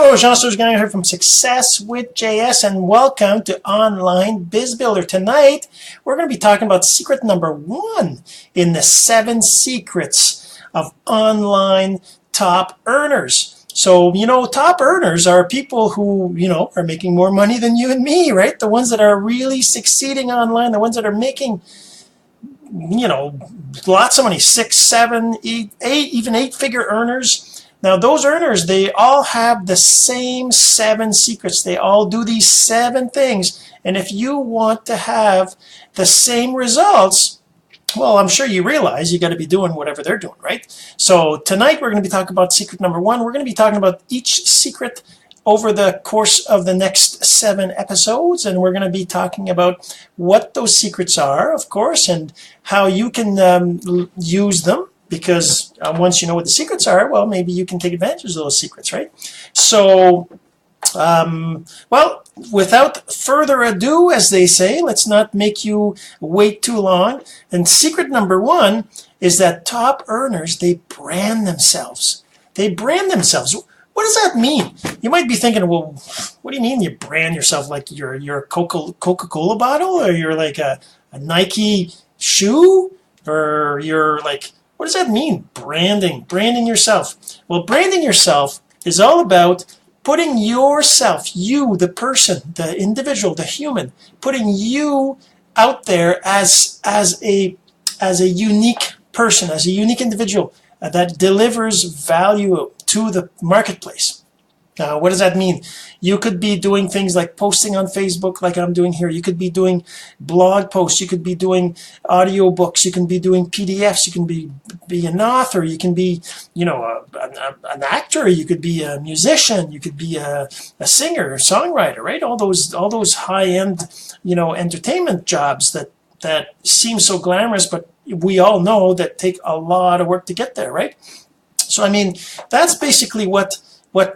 Hello, Jean-Serge here from Success with JS, and welcome to Online Biz Builder. Tonight, we're going to be talking about secret number 1 in the 7 secrets of online top earners. So, top earners are people who, are making more money than you and me, right? The ones that are really succeeding online, the ones that are making, lots of money, 6, 7, 8, even 8-figure earners. Now, those earners, they all have the same 7 secrets. They all do these 7 things. And if you want to have the same results, well, I'm sure you realize you got to be doing whatever they're doing, right? So tonight we're going to be talking about secret number 1. We're going to be talking about each secret over the course of the next 7 episodes, and we're going to be talking about what those secrets are, of course, and how you can use them. Because once you know what the secrets are, well, maybe you can take advantage of those secrets, right? So, well, without further ado, as they say, let's not make you wait too long. And secret number 1 is that top earners, they brand themselves. They brand themselves. What does that mean? You might be thinking, well, what do you mean you brand yourself? Like you're a Coca-Cola bottle, or you're like a Nike shoe, or you're like... What does that mean, branding yourself? Well, branding yourself is all about putting yourself, you, the person, the individual, the human, putting you out there as a unique person, as a unique individual that delivers value to the marketplace. Now, what does that mean? You could be doing things like posting on Facebook like I'm doing here. You could be doing blog posts. You could be doing audio books. You can be doing PDFs. You can be an author. You can be, an actor. You could be a musician. You could be a singer, a songwriter, right? All those high-end, entertainment jobs that seem so glamorous, but we all know that take a lot of work to get there, right? So, I mean, that's basically what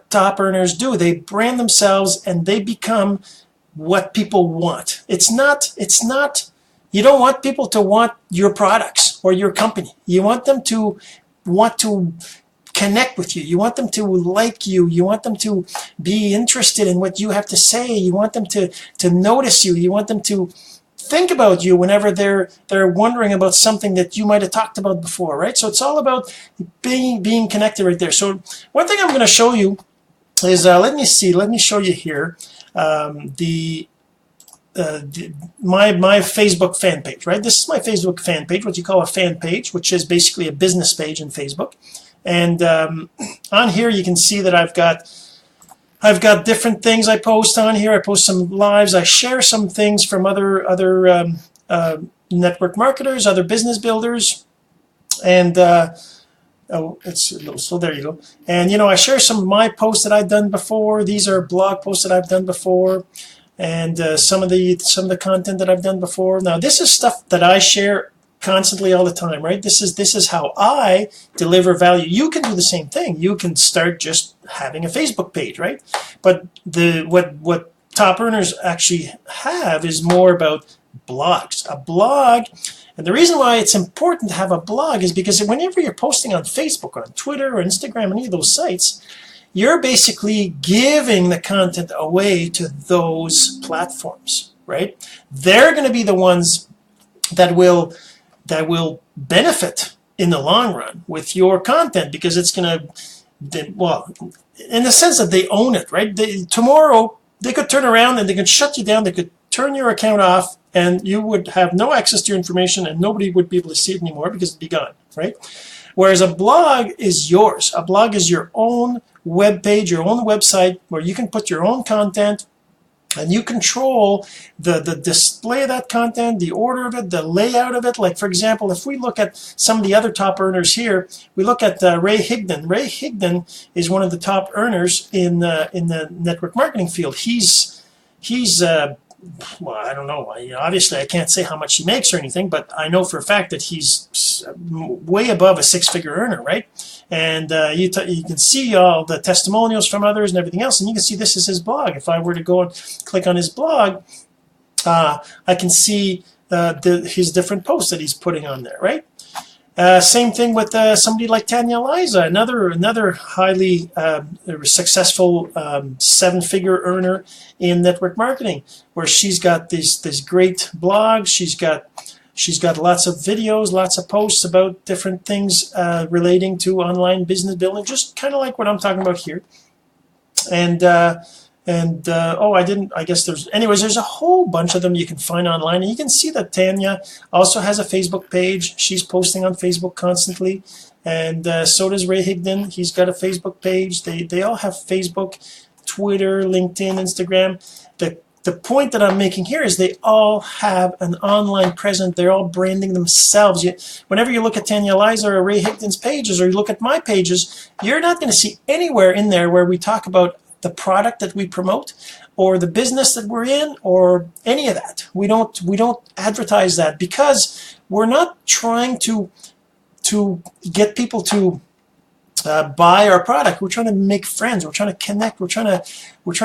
top earners do. They brand themselves and they become what people want. It's not, you don't want people to want your products or your company. You want them to want to connect with you. You want them to like you. You want them to be interested in what you have to say. You want them to notice you. You want them to think about you whenever they're wondering about something that you might have talked about before, right? So it's all about being connected right there. So one thing I'm going to show you is, let me show you here my Facebook fan page, right? This is my Facebook fan page, what you call a fan page, which is basically a business page in Facebook. And on here you can see that I've got different things I post on here. I post some lives. I share some things from other network marketers, other business builders, and so there you go. And I share some of my posts that I've done before. These are blog posts that I've done before, and some of the content that I've done before. Now this is stuff that I share constantly all the time, right? This is how I deliver value. You can do the same thing. You can start just having a Facebook page, right? But what top earners actually have is more about blogs. A blog, and the reason why it's important to have a blog is because whenever you're posting on Facebook or on Twitter or Instagram, any of those sites, you're basically giving the content away to those platforms, right? They're going to be the ones that will benefit in the long run with your content, because it's going to, well, in the sense that they own it, right? Tomorrow they could turn around and they could shut you down. They could turn your account off and you would have no access to your information and nobody would be able to see it anymore because it'd be gone, right? Whereas a blog is yours. A blog is your own web page, your own website, where you can put your own content, and you control the display of that content, the order of it, the layout of it. Like, for example, if we look at some of the other top earners here, we look at Ray Higdon. Ray Higdon is one of the top earners in the network marketing field. He's well, I don't know. Obviously, I can't say how much he makes or anything, but I know for a fact that he's way above a 6-figure earner, right? And you can see all the testimonials from others and everything else, and you can see this is his blog. If I were to go and click on his blog, I can see his different posts that he's putting on there, right? Same thing with somebody like Tanya Liza, another highly successful 7-figure earner in network marketing, where she's got this great blog. She's got lots of videos, lots of posts about different things relating to online business building, just kind of like what I'm talking about here. Oh, I guess there's a whole bunch of them you can find online, and you can see that Tanya also has a Facebook page. She's posting on Facebook constantly, and so does Ray Higdon. He's got a Facebook page. They all have Facebook, Twitter, LinkedIn, Instagram. The point that I'm making here is they all have an online presence. They're all branding themselves. Whenever you look at Tanya Liza or Ray Higdon's pages, or you look at my pages, you're not going to see anywhere in there where we talk about the product that we promote or the business that we're in or any of that. We don't advertise that, because we're not trying to get people to buy our product. We're trying to make friends. We're trying to connect. We're trying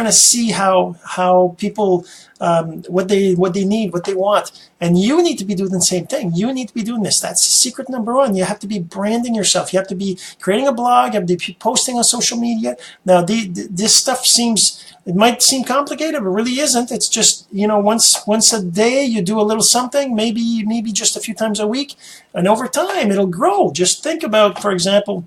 to see how people what they need, what they want. And you need to be doing the same thing. You need to be doing this. That's secret number one. You have to be branding yourself. You have to be creating a blog. You have to be posting on social media. Now, this stuff might seem complicated, but really isn't. It's just, once a day you do a little something, maybe just a few times a week, and over time it'll grow. Just think about, for example,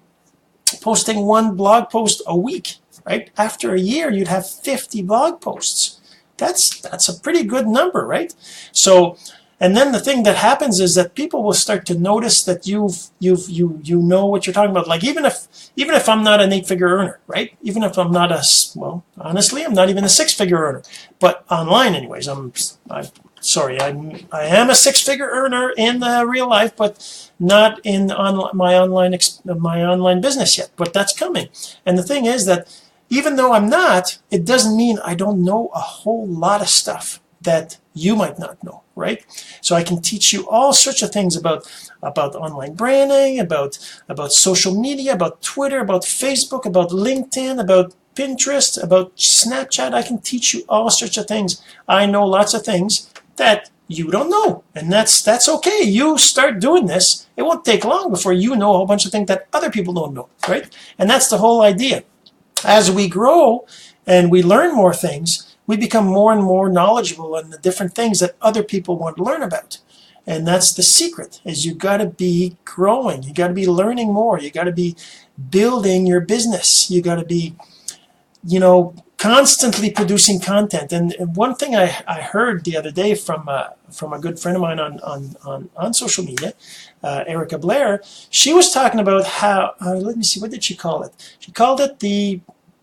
posting one blog post a week, right? After a year, you'd have 50 blog posts. That's a pretty good number, right? So, and then the thing that happens is that people will start to notice that you know what you're talking about. Like even if I'm not an 8-figure earner, right? Even if I'm not honestly, I'm not even a 6-figure earner, but online anyways, I am a 6-figure earner in real life, but not in my online business yet. But that's coming. And the thing is that even though I'm not, it doesn't mean I don't know a whole lot of stuff that you might not know, right? So I can teach you all sorts of things about online branding, about social media, about Twitter, about Facebook, about LinkedIn, about Pinterest, about Snapchat. I can teach you all sorts of things. I know lots of things that you don't know, and that's okay. You start doing this, it won't take long before you know a whole bunch of things that other people don't know, right? And that's the whole idea. As we grow and we learn more things, we become more and more knowledgeable on the different things that other people want to learn about. And that's the secret, is you got to be growing. You got to be learning more. You got to be building your business. You got to be, constantly producing content. And one thing I heard the other day from a good friend of mine on social media, Erica Blair, she was talking about how, let me see, what did she call it? She called it the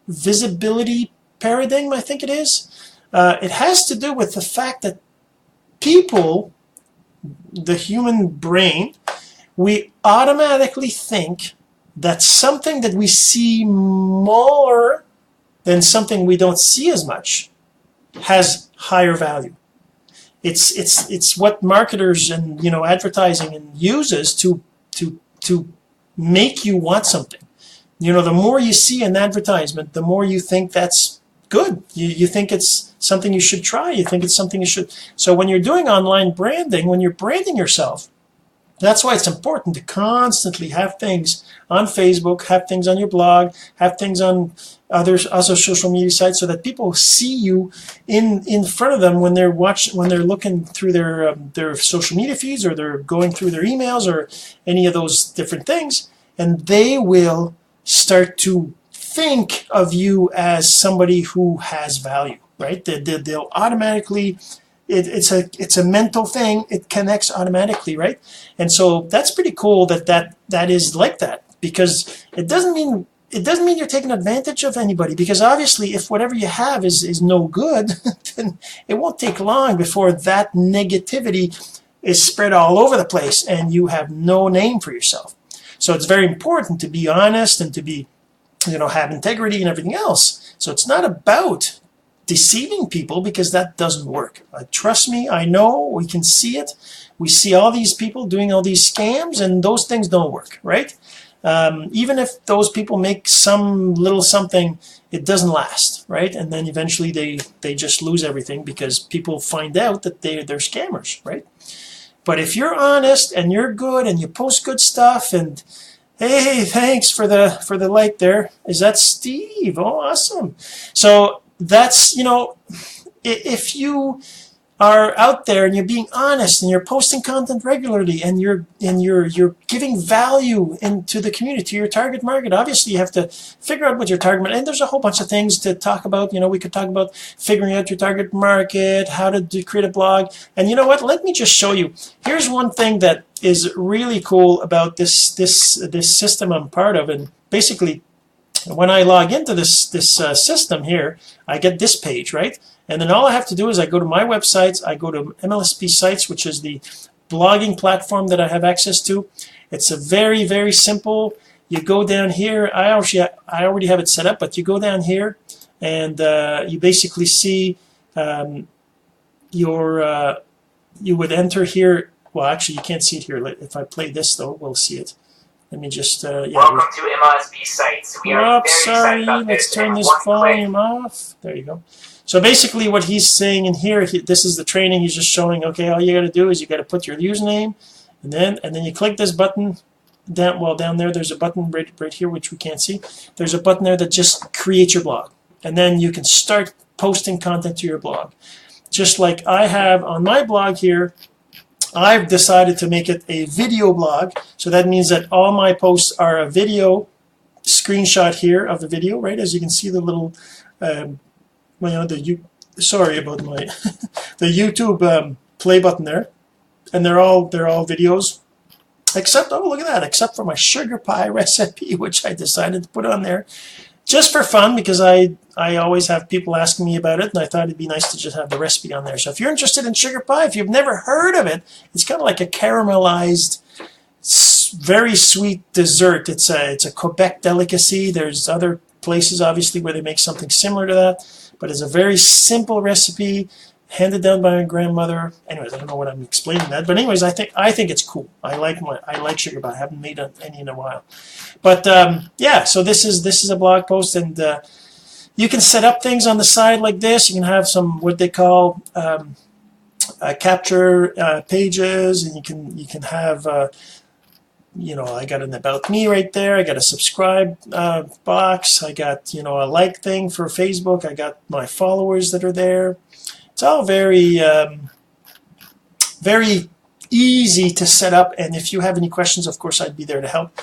visibility paradigm, I think it is. It has to do with the fact that people, the human brain, we automatically think that something that we see more than something we don't see as much has higher value. It's what marketers and advertising and uses to make you want something. The more you see an advertisement, the more you think that's good. You think it's something you should try. You think it's something you should. So when you're doing online branding, when you're branding yourself, that's why it's important to constantly have things on Facebook, have things on your blog, have things on other social media sites, so that people see you in front of them when they're looking through their social media feeds, or they're going through their emails, or any of those different things, and they will start to think of you as somebody who has value, right? They'll automatically. It's a mental thing. It connects automatically, right? And so that's pretty cool that is like that, because it doesn't mean you're taking advantage of anybody, because obviously if whatever you have is no good, then it won't take long before that negativity is spread all over the place and you have no name for yourself. So it's very important to be honest and to be, have integrity and everything else. So it's not about deceiving people, because that doesn't work. Trust me, I know, we can see it. We see all these people doing all these scams, and those things don't work, right? Even if those people make some little something, it doesn't last, right? And then eventually they just lose everything, because people find out that they're scammers, right? But if you're honest and you're good and you post good stuff, and hey, thanks for the like there. Is that Steve? Oh, awesome. So that's, you know, if you are out there and you're being honest and you're posting content regularly and you're giving value into the community, to your target market. Obviously you have to figure out what your target market, and there's a whole bunch of things to talk about. You know, we could talk about figuring out your target market, how to create a blog. And you know what, let me just show you. Here's one thing that is really cool about this system I'm part of. And basically when I log into this system here, I get this page, right? And then all I have to do is I go to my websites, I go to MLSP Sites, which is the blogging platform that I have access to. It's a very, very simple. You go down here. I already have it set up, but you go down here and you basically see you would enter here. Well, actually, you can't see it here. If I play this, though, we'll see it. Let me just, yeah. Welcome to MLSP Sites. We are very sorry, excited about let's this. turn this volume off. There you go. So basically what he's saying in here, this is the training. He's just showing, okay, all you got to do is you got to put your username, and then you click this button. Down there, there's a button right here, which we can't see. There's a button there that just creates your blog. And then you can start posting content to your blog. Just like I have on my blog here, I've decided to make it a video blog. So that means that all my posts are a video screenshot here of the video, right? As you can see the little, sorry about my, the YouTube play button there. And they're all videos. Except, oh, look at that, except for my sugar pie recipe, which I decided to put on there just for fun, because I always have people asking me about it, and I thought it'd be nice to just have the recipe on there. So if you're interested in sugar pie, if you've never heard of it, it's kind of like a caramelized, very sweet dessert. It's a Quebec delicacy. There's other places, obviously, where they make something similar to that, but it's a very simple recipe, handed down by my grandmother. Anyways, I don't know what I'm explaining that, but anyways, I think it's cool. I like sugar pie. I haven't made any in a while, but yeah. So this is a blog post, and you can set up things on the side like this. You can have some what they call capture pages, and you can have you know, I got an about me right there. I got a subscribe box. I got, you know, a like thing for Facebook. I got my followers that are there. It's all very, very easy to set up, and if you have any questions, of course, I'd be there to help.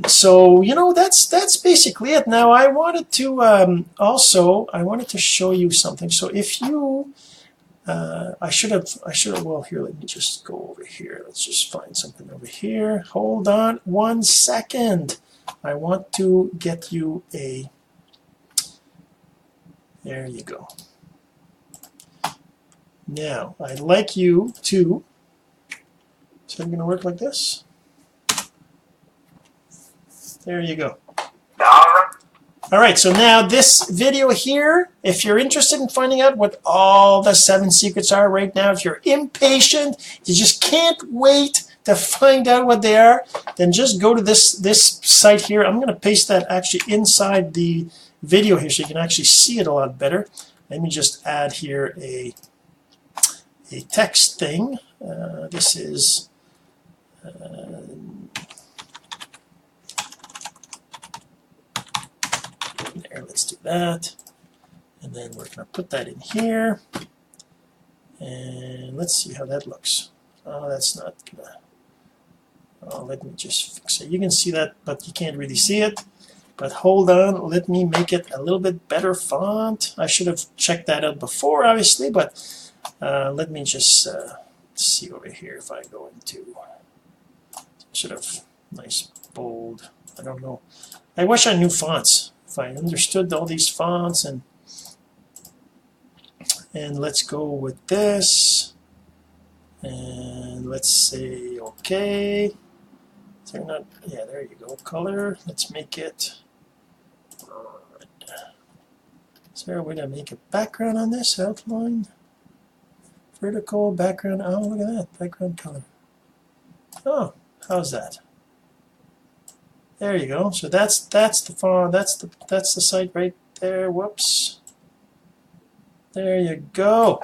So, you know, that's basically it. Now, I wanted to I wanted to show you something. So, if you, I should have. Well, here, let me just go over here. Let's just find something over here. Hold on 1 second. I want to get you a. There you go. Now, I'd like you to, is that going to work like this? There you go. All right, so now this video here, if you're interested in finding out what all the 7 secrets are right now, if you're impatient, you just can't wait to find out what they are, then just go to this site here. I'm going to paste that actually inside the video here so you can actually see it a lot better. Let me just add here a text thing. This is there. Let's do that, and then we're going to put that in here, and let's see how that looks. Oh, that's not gonna. Oh, let me just fix it. You can see that, but you can't really see it. But hold on, let me make it a little bit better font. I should have checked that out before, obviously, but let me just see over here if I go into sort of nice bold. I don't know. I wish I knew fonts. If I understood all these fonts, and let's go with this, and let's say okay. Is there not? Yeah, there you go. Color. Let's make it. Is there a way to make a background on this outline? Vertical background. Oh, look at that background color. Oh, how's that? There you go. So that's the font. That's the site right there. Whoops. There you go.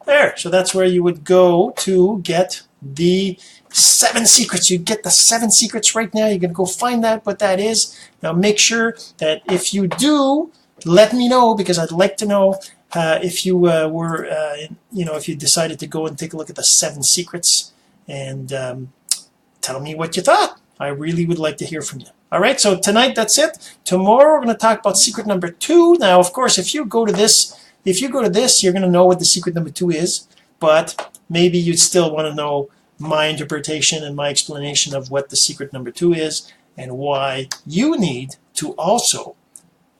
There, so that's where you would go to get the 7 secrets. You get the 7 secrets right now. You're going to go find that, what that is. Now make sure that if you do, let me know, because I'd like to know if you if you decided to go and take a look at the 7 secrets, and tell me what you thought. I really would like to hear from you. All right, so tonight that's it. Tomorrow we're going to talk about secret number 2. Now, of course, if you go to this, you're going to know what the secret number 2 is, but maybe you'd still want to know my interpretation and my explanation of what the secret number 2 is, and why you need to also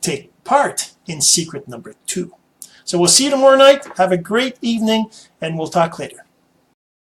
take part in secret number 2. So we'll see you tomorrow night. Have a great evening, and we'll talk later.